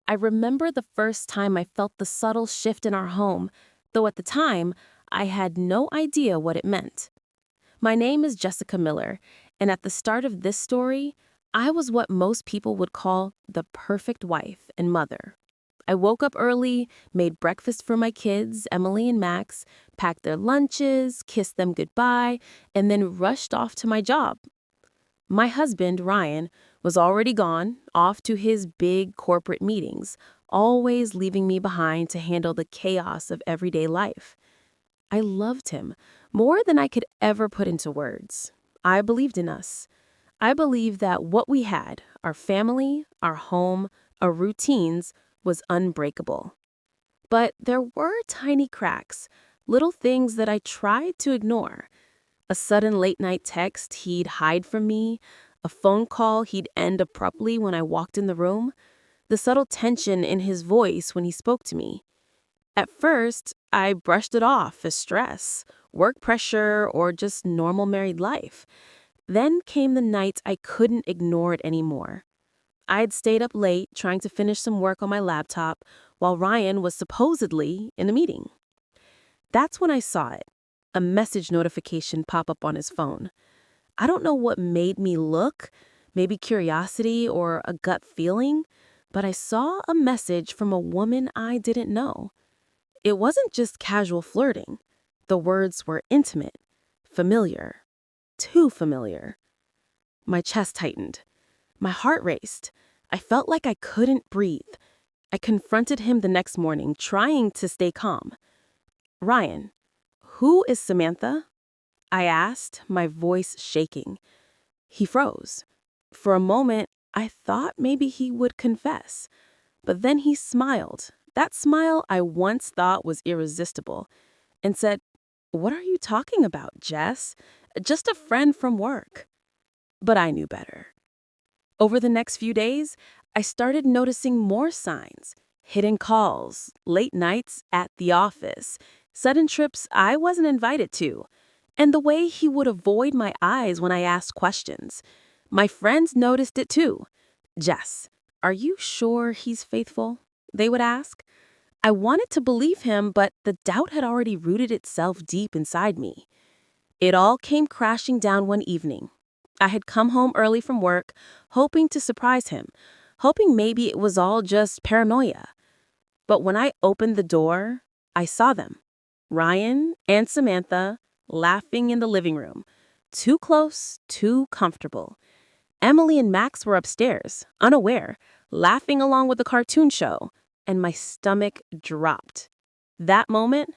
I remember the first time I felt the subtle shift in our home, though at the time, I had no idea what it meant. My name is Jessica Miller, and at the start of this story, I was what most people would call the perfect wife and mother. I woke up early, made breakfast for my kids, Emily and Max, packed their lunches, kissed them goodbye, and then rushed off to my job. My husband, Ryan, was already gone, off to his big corporate meetings, always leaving me behind to handle the chaos of everyday life. I loved him more than I could ever put into words. I believed in us. I believed that what we had, our family, our home, our routines, was unbreakable. But there were tiny cracks, little things that I tried to ignore. A sudden late night text he'd hide from me, a phone call he'd end abruptly when I walked in the room, the subtle tension in his voice when he spoke to me. At first, I brushed it off as stress, work pressure, or just normal married life. Then came the night I couldn't ignore it anymore. I'd stayed up late trying to finish some work on my laptop while Ryan was supposedly in a meeting. That's when I saw it, a message notification pop up on his phone. I don't know what made me look, maybe curiosity or a gut feeling, but I saw a message from a woman I didn't know. It wasn't just casual flirting. The words were intimate, familiar, too familiar. My chest tightened. My heart raced. I felt like I couldn't breathe. I confronted him the next morning, trying to stay calm. "Ryan, who is Samantha?" I asked, my voice shaking. He froze. For a moment, I thought maybe he would confess. But then he smiled, that smile I once thought was irresistible, and said, "What are you talking about, Jess? Just a friend from work." But I knew better. Over the next few days, I started noticing more signs. Hidden calls, late nights at the office, sudden trips I wasn't invited to, and the way he would avoid my eyes when I asked questions. My friends noticed it too. "Jess, are you sure he's faithful?" they would ask. I wanted to believe him, but the doubt had already rooted itself deep inside me. It all came crashing down one evening. I had come home early from work, hoping to surprise him, hoping maybe it was all just paranoia. But when I opened the door, I saw them, Ryan and Samantha, laughing in the living room. Too close, too comfortable. Emily and Max were upstairs, unaware, laughing along with the cartoon show, and my stomach dropped. That moment,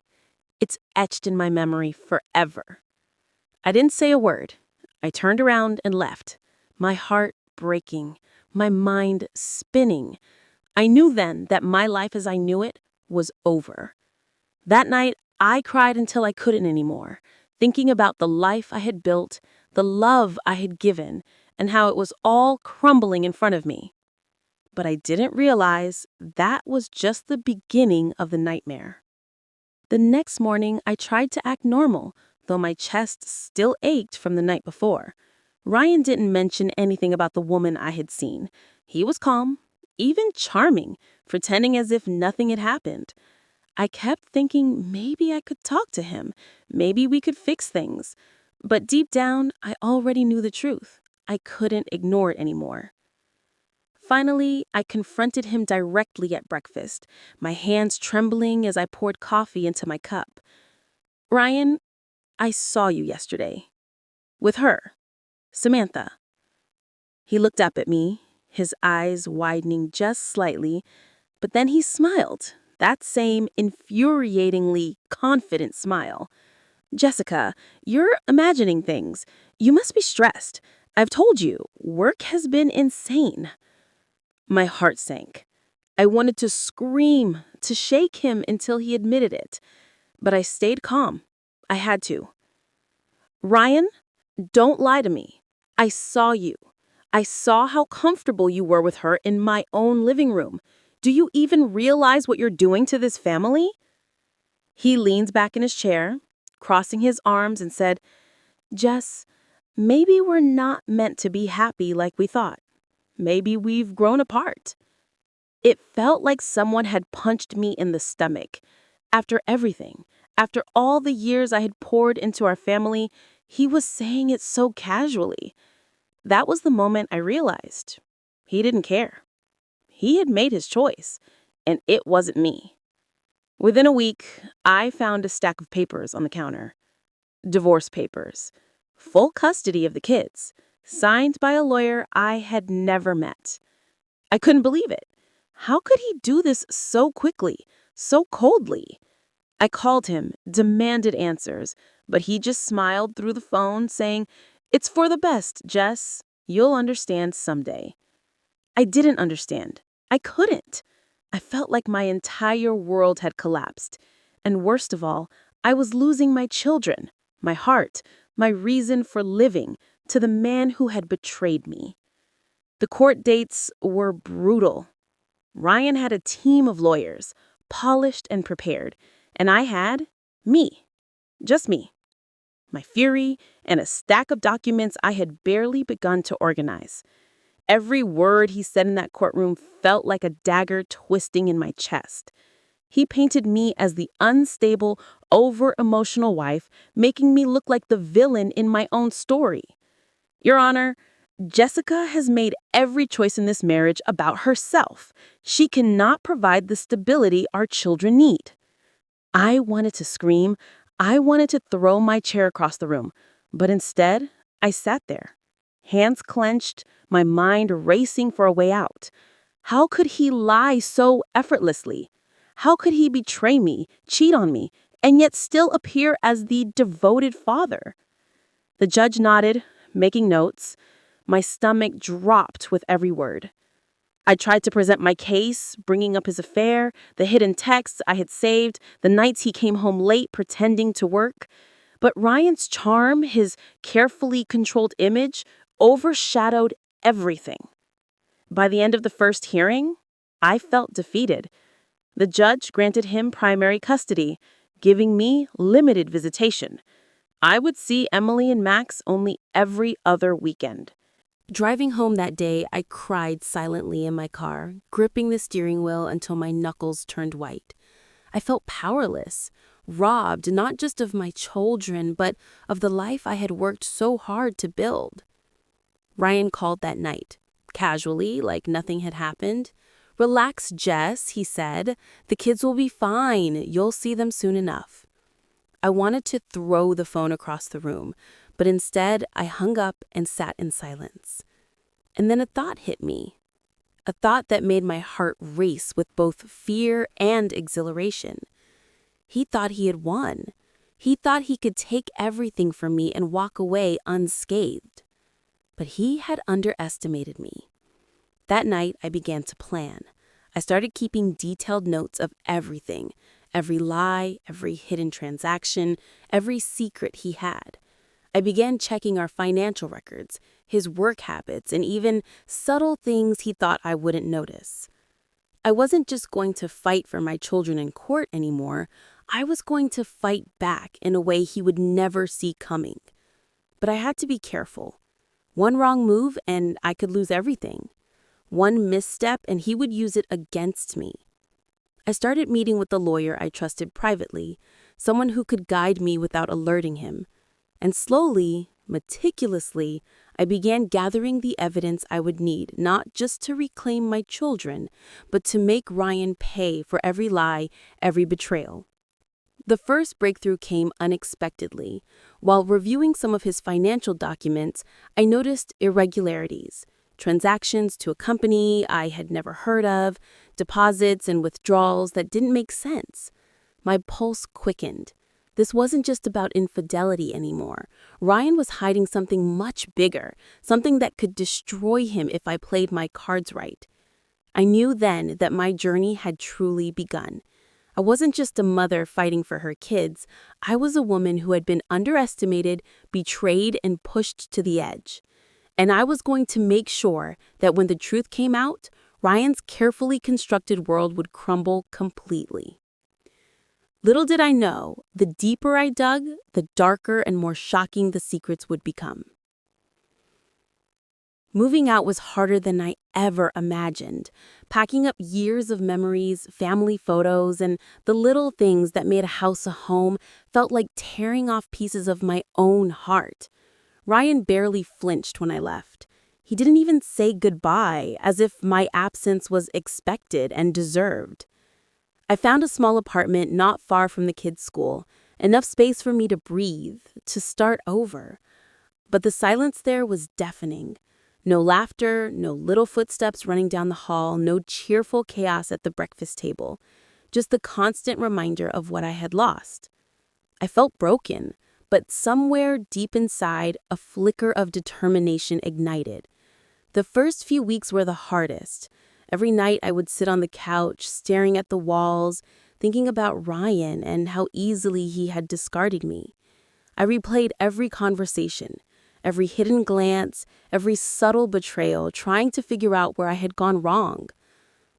it's etched in my memory forever. I didn't say a word. I turned around and left, my heart breaking, my mind spinning. I knew then that my life as I knew it was over. That night, I cried until I couldn't anymore, thinking about the life I had built, the love I had given, and how it was all crumbling in front of me. But I didn't realize that was just the beginning of the nightmare. The next morning, I tried to act normal, though my chest still ached from the night before. Ryan didn't mention anything about the woman I had seen. He was calm, even charming, pretending as if nothing had happened. I kept thinking maybe I could talk to him, maybe we could fix things. But deep down, I already knew the truth. I couldn't ignore it anymore. Finally, I confronted him directly at breakfast, my hands trembling as I poured coffee into my cup. "Ryan, I saw you yesterday. With her. Samantha." He looked up at me, his eyes widening just slightly, but then he smiled, that same infuriatingly confident smile. "Jessica, you're imagining things. You must be stressed. I've told you, work has been insane." My heart sank. I wanted to scream, to shake him until he admitted it. But I stayed calm. I had to. "Ryan, don't lie to me. I saw you. I saw how comfortable you were with her in my own living room. Do you even realize what you're doing to this family?" He leaned back in his chair, crossing his arms, and said, "Jess, maybe we're not meant to be happy like we thought. Maybe we've grown apart." It felt like someone had punched me in the stomach. After everything, after all the years I had poured into our family, he was saying it so casually. That was the moment I realized he didn't care. He had made his choice, and it wasn't me. Within a week, I found a stack of papers on the counter. Divorce papers. Full custody of the kids. Signed by a lawyer I had never met. I couldn't believe it. How could he do this so quickly, so coldly? I called him, demanded answers, but he just smiled through the phone, saying, "It's for the best, Jess. You'll understand someday." I didn't understand. I couldn't. I felt like my entire world had collapsed. And worst of all, I was losing my children, my heart, my reason for living, to the man who had betrayed me. The court dates were brutal. Ryan had a team of lawyers, polished and prepared, and I had me, just me, my fury, and a stack of documents I had barely begun to organize. Every word he said in that courtroom felt like a dagger twisting in my chest. He painted me as the unstable, over-emotional wife, making me look like the villain in my own story. Your Honor, Jessica has made every choice in this marriage about herself. She cannot provide the stability our children need. I wanted to scream. I wanted to throw my chair across the room. But instead, I sat there, hands clenched, my mind racing for a way out. How could he lie so effortlessly? How could he betray me, cheat on me, and yet still appear as the devoted father? The judge nodded, making notes. My stomach dropped with every word. I tried to present my case, bringing up his affair, the hidden texts I had saved, the nights he came home late pretending to work. But Ryan's charm, his carefully controlled image, overshadowed everything. By the end of the first hearing, I felt defeated. The judge granted him primary custody, giving me limited visitation. I would see Emily and Max only every other weekend. Driving home that day, I cried silently in my car, gripping the steering wheel until my knuckles turned white. I felt powerless, robbed not just of my children, but of the life I had worked so hard to build. Ryan called that night, casually, like nothing had happened. "Relax, Jess," he said. "The kids will be fine. You'll see them soon enough." I wanted to throw the phone across the room, but instead I hung up and sat in silence. And then a thought hit me, a thought that made my heart race with both fear and exhilaration. He thought he had won. He thought he could take everything from me and walk away unscathed. But he had underestimated me. That night, I began to plan. I started keeping detailed notes of everything, every lie, every hidden transaction, every secret he had. I began checking our financial records, his work habits, and even subtle things he thought I wouldn't notice. I wasn't just going to fight for my children in court anymore. I was going to fight back in a way he would never see coming. But I had to be careful. One wrong move and I could lose everything. One misstep and he would use it against me. I started meeting with the lawyer I trusted privately, someone who could guide me without alerting him. And slowly, meticulously, I began gathering the evidence I would need, not just to reclaim my children, but to make Ryan pay for every lie, every betrayal. The first breakthrough came unexpectedly. While reviewing some of his financial documents, I noticed irregularities. Transactions to a company I had never heard of, deposits and withdrawals that didn't make sense. My pulse quickened. This wasn't just about infidelity anymore. Ryan was hiding something much bigger, something that could destroy him if I played my cards right. I knew then that my journey had truly begun. I wasn't just a mother fighting for her kids. I was a woman who had been underestimated, betrayed, and pushed to the edge. And I was going to make sure that when the truth came out, Ryan's carefully constructed world would crumble completely. Little did I know, the deeper I dug, the darker and more shocking the secrets would become. Moving out was harder than I ever imagined. Packing up years of memories, family photos, and the little things that made a house a home felt like tearing off pieces of my own heart. Ryan barely flinched when I left. He didn't even say goodbye, as if my absence was expected and deserved. I found a small apartment not far from the kids' school, enough space for me to breathe, to start over. But the silence there was deafening. No laughter, no little footsteps running down the hall, no cheerful chaos at the breakfast table. Just the constant reminder of what I had lost. I felt broken, but somewhere deep inside, a flicker of determination ignited. The first few weeks were the hardest. Every night I would sit on the couch, staring at the walls, thinking about Ryan and how easily he had discarded me. I replayed every conversation, every hidden glance, every subtle betrayal, trying to figure out where I had gone wrong.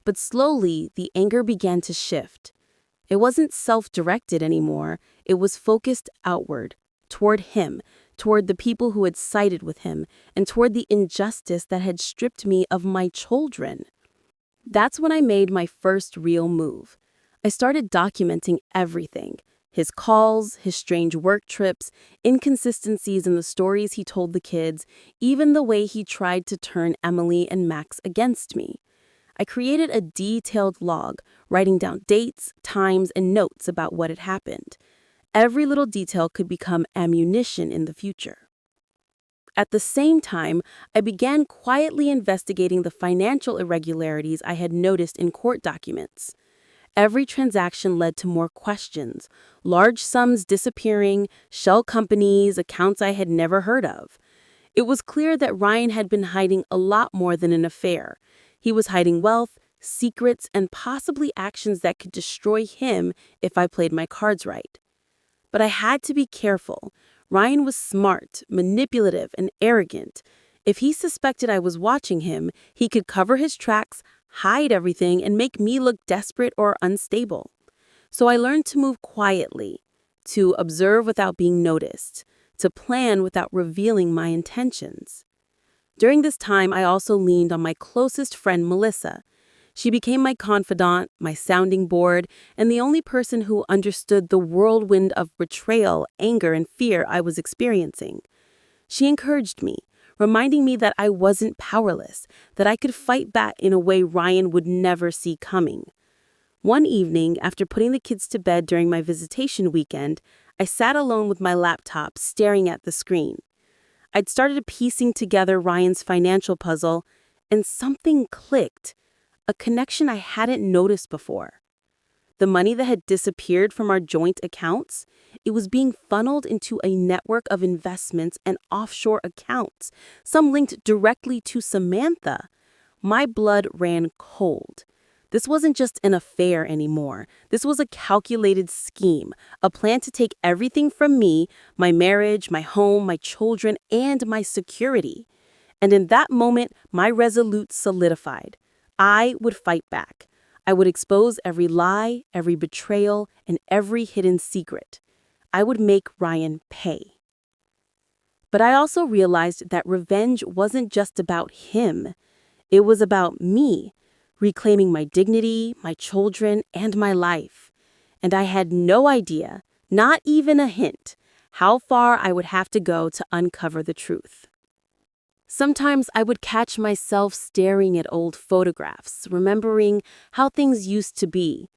But slowly, the anger began to shift. It wasn't self-directed anymore. It was focused outward, toward him, toward the people who had sided with him, and toward the injustice that had stripped me of my children. That's when I made my first real move. I started documenting everything. His calls, his strange work trips, inconsistencies in the stories he told the kids, even the way he tried to turn Emily and Max against me. I created a detailed log, writing down dates, times, and notes about what had happened. Every little detail could become ammunition in the future. At the same time, I began quietly investigating the financial irregularities I had noticed in court documents. Every transaction led to more questions, large sums disappearing, shell companies, accounts I had never heard of. It was clear that Ryan had been hiding a lot more than an affair. He was hiding wealth, secrets, and possibly actions that could destroy him if I played my cards right. But I had to be careful. Ryan was smart, manipulative, and arrogant. If he suspected I was watching him, he could cover his tracks, hide everything, and make me look desperate or unstable. So I learned to move quietly, to observe without being noticed, to plan without revealing my intentions. During this time, I also leaned on my closest friend, Melissa. She became my confidant, my sounding board, and the only person who understood the whirlwind of betrayal, anger, and fear I was experiencing. She encouraged me, reminding me that I wasn't powerless, that I could fight back in a way Ryan would never see coming. One evening, after putting the kids to bed during my visitation weekend, I sat alone with my laptop, staring at the screen. I'd started piecing together Ryan's financial puzzle, and something clicked, a connection I hadn't noticed before. The money that had disappeared from our joint accounts, it was being funneled into a network of investments and offshore accounts, some linked directly to Samantha. My blood ran cold. This wasn't just an affair anymore. This was a calculated scheme, a plan to take everything from me, my marriage, my home, my children, and my security. And in that moment, my resolute solidified. I would fight back. I would expose every lie, every betrayal, and every hidden secret. I would make Ryan pay. But I also realized that revenge wasn't just about him. It was about me, reclaiming my dignity, my children, and my life. And I had no idea, not even a hint, how far I would have to go to uncover the truth. Sometimes I would catch myself staring at old photographs, remembering how things used to be.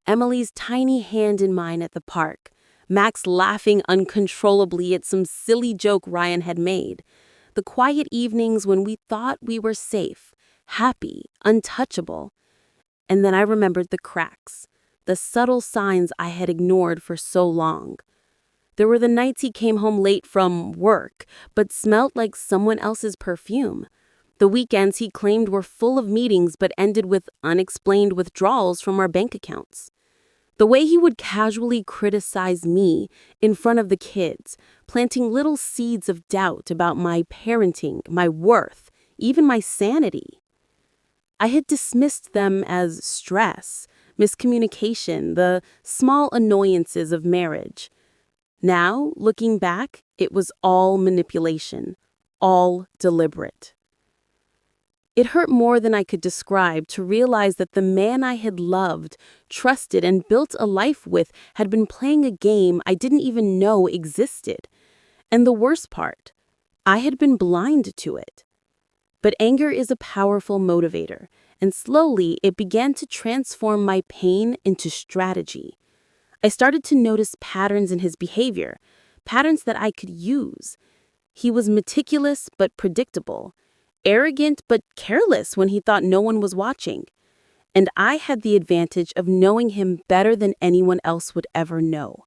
Emily's tiny hand in mine at the park, Max laughing uncontrollably at some silly joke Ryan had made, the quiet evenings when we thought we were safe, happy, untouchable. And then I remembered the cracks, the subtle signs I had ignored for so long. There were the nights he came home late from work, but smelled like someone else's perfume. The weekends he claimed were full of meetings but ended with unexplained withdrawals from our bank accounts. The way he would casually criticize me in front of the kids, planting little seeds of doubt about my parenting, my worth, even my sanity. I had dismissed them as stress, miscommunication, the small annoyances of marriage. Now, looking back, it was all manipulation, all deliberate. It hurt more than I could describe to realize that the man I had loved, trusted, and built a life with had been playing a game I didn't even know existed. And the worst part, I had been blind to it. But anger is a powerful motivator, and slowly it began to transform my pain into strategy. I started to notice patterns in his behavior, patterns that I could use. He was meticulous but predictable, arrogant but careless when he thought no one was watching. And I had the advantage of knowing him better than anyone else would ever know.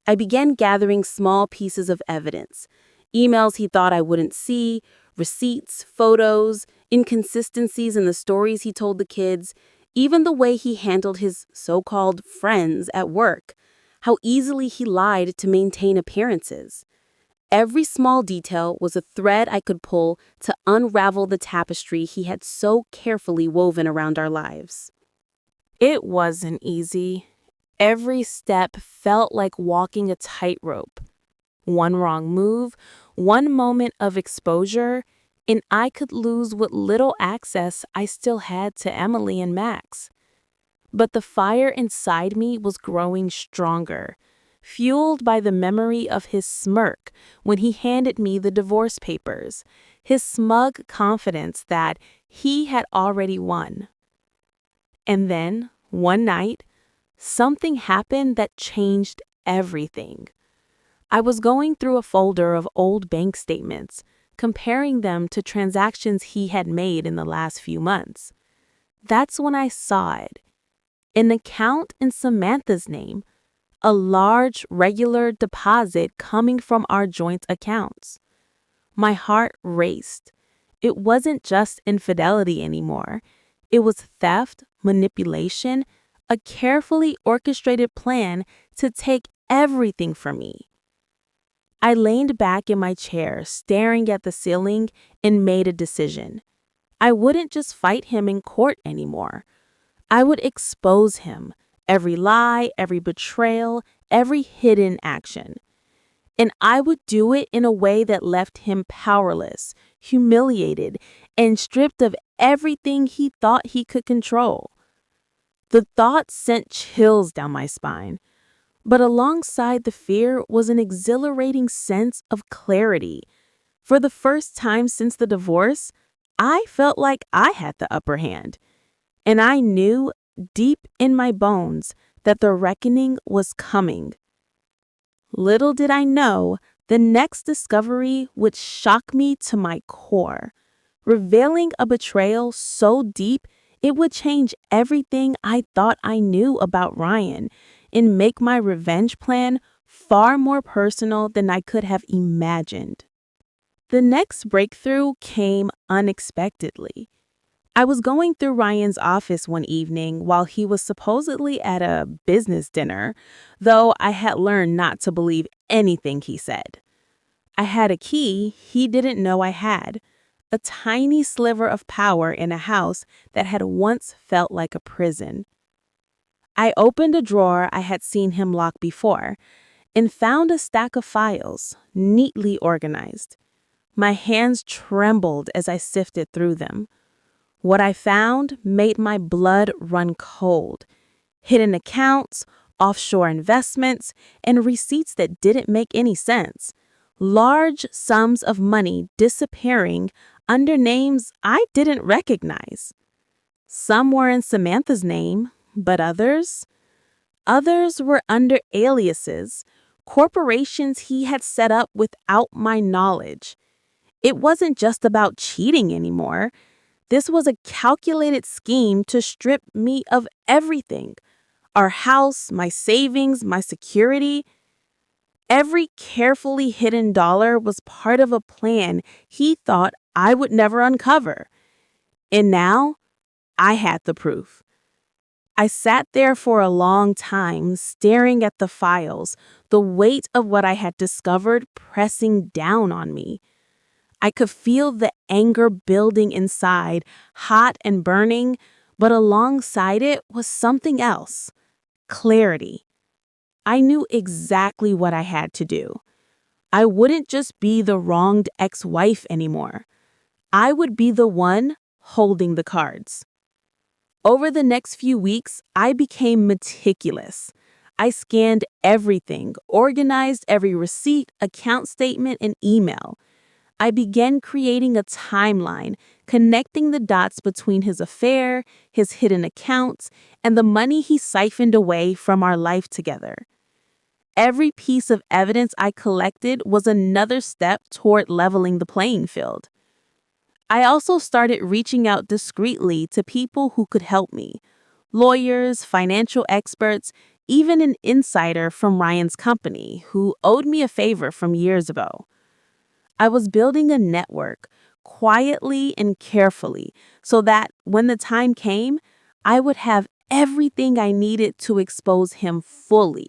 I began gathering small pieces of evidence, emails he thought I wouldn't see, receipts, photos, inconsistencies in the stories he told the kids, even the way he handled his so-called friends at work, how easily he lied to maintain appearances. Every small detail was a thread I could pull to unravel the tapestry he had so carefully woven around our lives. It wasn't easy. Every step felt like walking a tightrope. One wrong move, one moment of exposure, and I could lose what little access I still had to Emily and Max. But the fire inside me was growing stronger, fueled by the memory of his smirk when he handed me the divorce papers, his smug confidence that he had already won. And then, one night, something happened that changed everything. I was going through a folder of old bank statements, comparing them to transactions he had made in the last few months. That's when I saw it. An account in Samantha's name, a large, regular deposit coming from our joint accounts. My heart raced. It wasn't just infidelity anymore. It was theft, manipulation, a carefully orchestrated plan to take everything from me. I leaned back in my chair, staring at the ceiling, and made a decision. I wouldn't just fight him in court anymore. I would expose him, every lie, every betrayal, every hidden action. And I would do it in a way that left him powerless, humiliated, and stripped of everything he thought he could control. The thought sent chills down my spine. But alongside the fear was an exhilarating sense of clarity. For the first time since the divorce, I felt like I had the upper hand. And I knew, deep in my bones, that the reckoning was coming. Little did I know, the next discovery would shock me to my core, revealing a betrayal so deep it would change everything I thought I knew about Ryan and make my revenge plan far more personal than I could have imagined. The next breakthrough came unexpectedly. I was going through Ryan's office one evening while he was supposedly at a business dinner, though I had learned not to believe anything he said. I had a key he didn't know I had, a tiny sliver of power in a house that had once felt like a prison. I opened a drawer I had seen him lock before and found a stack of files, neatly organized. My hands trembled as I sifted through them. What I found made my blood run cold. Hidden accounts, offshore investments, and receipts that didn't make any sense. Large sums of money disappearing under names I didn't recognize. Some were in Samantha's name, but others were under aliases, corporations he had set up without my knowledge. It wasn't just about cheating anymore. This was a calculated scheme to strip me of everything. Our house, my savings, my security. Every carefully hidden dollar was part of a plan he thought I would never uncover. And now, I had the proof. I sat there for a long time, staring at the files, the weight of what I had discovered pressing down on me. I could feel the anger building inside, hot and burning, but alongside it was something else: clarity. I knew exactly what I had to do. I wouldn't just be the wronged ex-wife anymore. I would be the one holding the cards. Over the next few weeks, I became meticulous. I scanned everything, organized every receipt, account statement, and email. I began creating a timeline, connecting the dots between his affair, his hidden accounts, and the money he siphoned away from our life together. Every piece of evidence I collected was another step toward leveling the playing field. I also started reaching out discreetly to people who could help me: lawyers, financial experts, even an insider from Ryan's company who owed me a favor from years ago. I was building a network, quietly and carefully, so that when the time came, I would have everything I needed to expose him fully.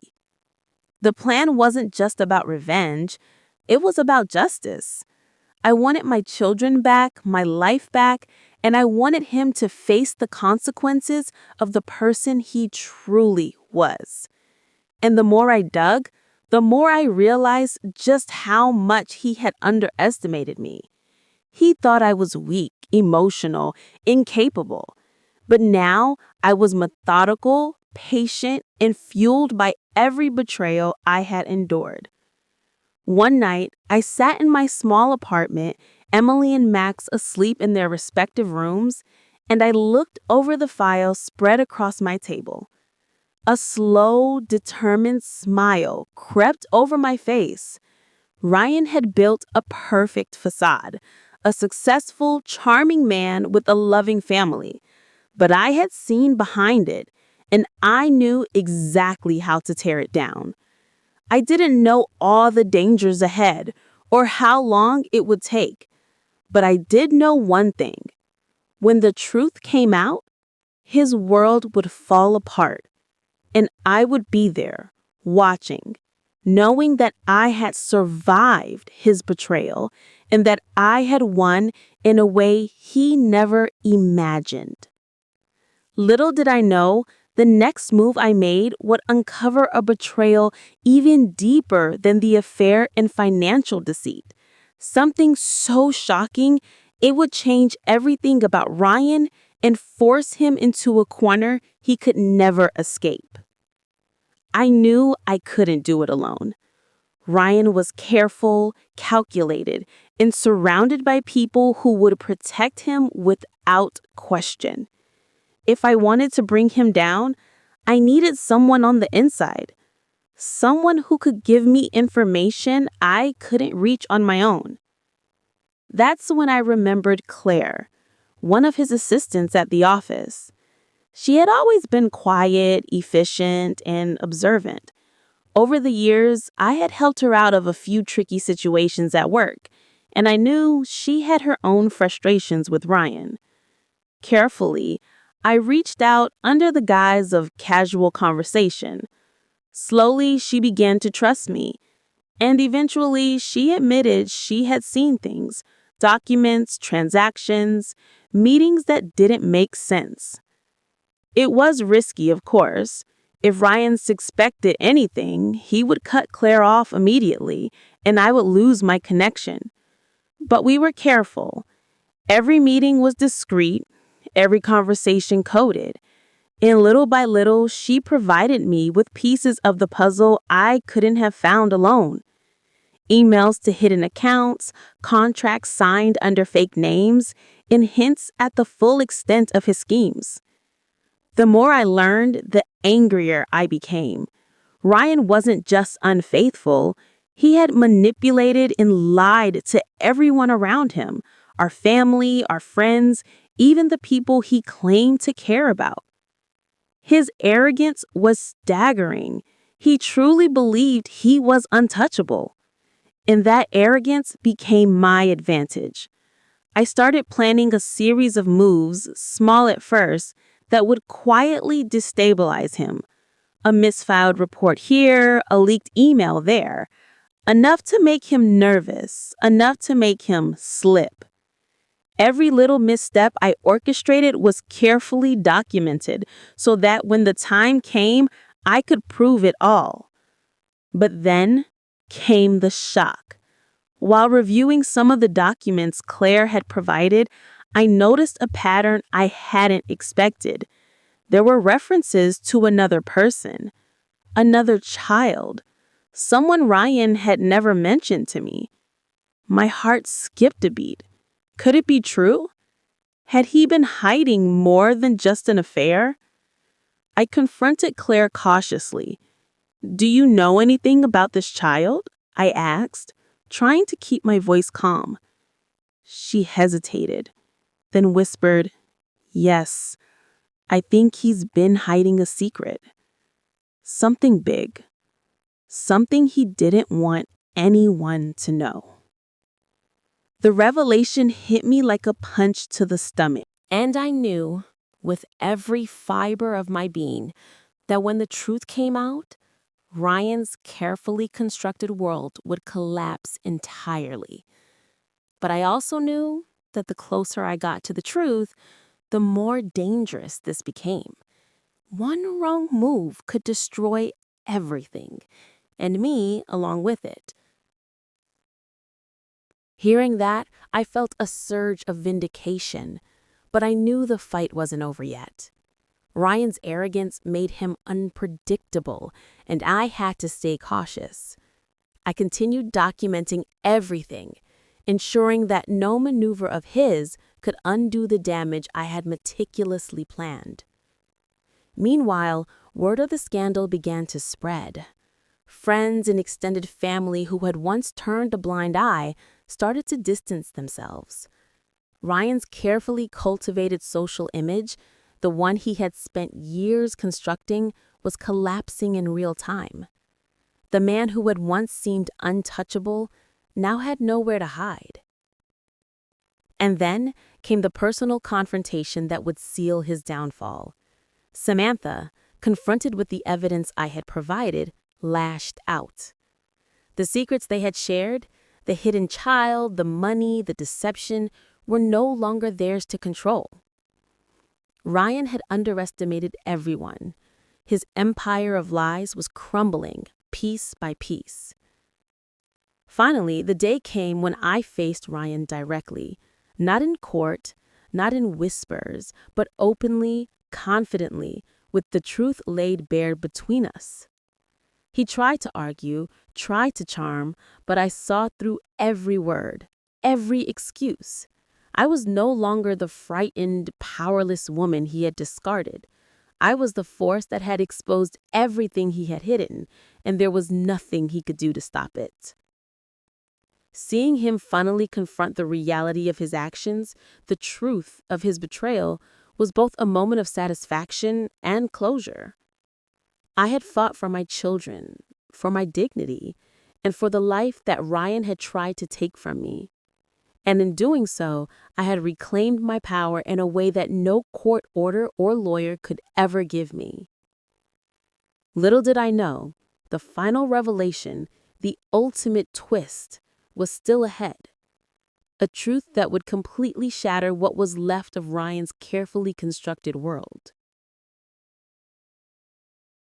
The plan wasn't just about revenge, it was about justice. I wanted my children back, my life back, and I wanted him to face the consequences of the person he truly was. And the more I dug, the more I realized just how much he had underestimated me. He thought I was weak, emotional, incapable. But now I was methodical, patient, and fueled by every betrayal I had endured. One night, I sat in my small apartment, Emily and Max asleep in their respective rooms, and I looked over the files spread across my table. A slow, determined smile crept over my face. Ryan had built a perfect facade, a successful, charming man with a loving family. But I had seen behind it, and I knew exactly how to tear it down. I didn't know all the dangers ahead or how long it would take, but I did know one thing. When the truth came out, his world would fall apart, and I would be there, watching, knowing that I had survived his betrayal and that I had won in a way he never imagined. Little did I know, the next move I made would uncover a betrayal even deeper than the affair and financial deceit. Something so shocking, it would change everything about Ryan and force him into a corner he could never escape. I knew I couldn't do it alone. Ryan was careful, calculated, and surrounded by people who would protect him without question. If I wanted to bring him down, I needed someone on the inside, someone who could give me information I couldn't reach on my own. That's when I remembered Claire, one of his assistants at the office. She had always been quiet, efficient, and observant. Over the years, I had helped her out of a few tricky situations at work, and I knew she had her own frustrations with Ryan. Carefully, I reached out under the guise of casual conversation. Slowly, she began to trust me, and eventually she admitted she had seen things: documents, transactions, meetings that didn't make sense. It was risky, of course. If Ryan suspected anything, he would cut Claire off immediately, and I would lose my connection. But we were careful. Every meeting was discreet, every conversation coded. And little by little, she provided me with pieces of the puzzle I couldn't have found alone. Emails to hidden accounts, contracts signed under fake names, and hints at the full extent of his schemes. The more I learned, the angrier I became. Ryan wasn't just unfaithful, he had manipulated and lied to everyone around him: our family, our friends, even the people he claimed to care about. His arrogance was staggering. He truly believed he was untouchable. And that arrogance became my advantage. I started planning a series of moves, small at first, that would quietly destabilize him. A misfiled report here, a leaked email there. Enough to make him nervous, enough to make him slip. Every little misstep I orchestrated was carefully documented so that when the time came, I could prove it all. But then came the shock. While reviewing some of the documents Claire had provided, I noticed a pattern I hadn't expected. There were references to another person, another child, someone Ryan had never mentioned to me. My heart skipped a beat. Could it be true? Had he been hiding more than just an affair? I confronted Claire cautiously. "Do you know anything about this child?" I asked, trying to keep my voice calm. She hesitated, then whispered, "Yes, I think he's been hiding a secret. Something big. Something he didn't want anyone to know." The revelation hit me like a punch to the stomach. And I knew, with every fiber of my being, that when the truth came out, Ryan's carefully constructed world would collapse entirely. But I also knew that the closer I got to the truth, the more dangerous this became. One wrong move could destroy everything, and me along with it. Hearing that, I felt a surge of vindication, but I knew the fight wasn't over yet. Ryan's arrogance made him unpredictable, and I had to stay cautious. I continued documenting everything, ensuring that no maneuver of his could undo the damage I had meticulously planned. Meanwhile, word of the scandal began to spread. Friends and extended family who had once turned a blind eye started to distance themselves. Ryan's carefully cultivated social image, the one he had spent years constructing, was collapsing in real time. The man who had once seemed untouchable now had nowhere to hide. And then came the personal confrontation that would seal his downfall. Samantha, confronted with the evidence I had provided, lashed out. The secrets they had shared, the hidden child, the money, the deception, were no longer theirs to control. Ryan had underestimated everyone. His empire of lies was crumbling piece by piece. Finally, the day came when I faced Ryan directly, not in court, not in whispers, but openly, confidently, with the truth laid bare between us. He tried to argue, tried to charm, but I saw through every word, every excuse. I was no longer the frightened, powerless woman he had discarded. I was the force that had exposed everything he had hidden, and there was nothing he could do to stop it. Seeing him finally confront the reality of his actions, the truth of his betrayal, was both a moment of satisfaction and closure. I had fought for my children, for my dignity, and for the life that Ryan had tried to take from me. And in doing so, I had reclaimed my power in a way that no court order or lawyer could ever give me. Little did I know, the final revelation, the ultimate twist, was still ahead. A truth that would completely shatter what was left of Ryan's carefully constructed world.